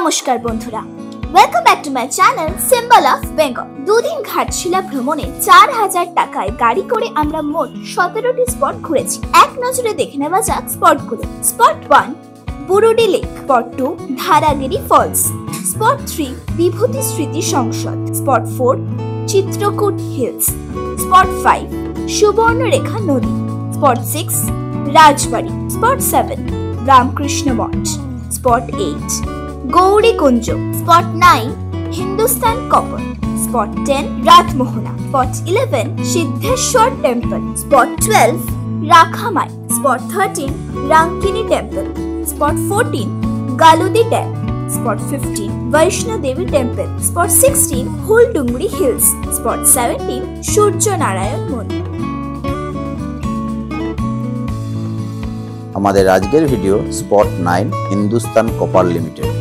নমস্কার বন্ধুরা, welcome back to my channel symbol of Bengal. দুদিন ঘাটশিলা ভ্রমণে 4000 টাকায় গাড়ি করে আমরা মোট 17টি স্পট ঘুরেছি। এক নজরে দেখে নেওয়া যাক স্পটগুলো। Spot 1 Burudi lake, spot 2 Dharagiri falls, spot 3 Bibhuti Smriti Sansad, spot 4 Chitrakoot hills, spot 5 Subarnarekha নদী, spot 6 Rajbari, spot 7 Ramakrishna Math, spot 8 Gauri Kunj, spot 9 Hindustan copper, spot 10 Ratmohana, spot 11 Siddheshwar temple, spot 12 Rakhamai, spot 13 Rankini temple, spot 14 Galudih dam, spot 15 Vaishno Devi temple, spot 16 Huldungri hills, spot 17 Suryanarayan মন্দির। আমাদের আজকের video spot 9 Hindustan copper limited.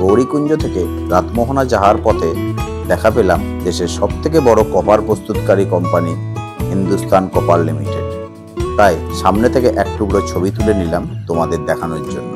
Gaurikunj থেকে রাতমোহনা যাওয়ার পথে দেখা পেলাম দেশের সবথেকে বড় কপার প্রস্তুতকারী কোম্পানি হিন্দুস্তান কপার লিমিটেড। তাই সামনে থেকে এক টুকরো ছবি তুলে নিলাম তোমাদের দেখানোর জন্য।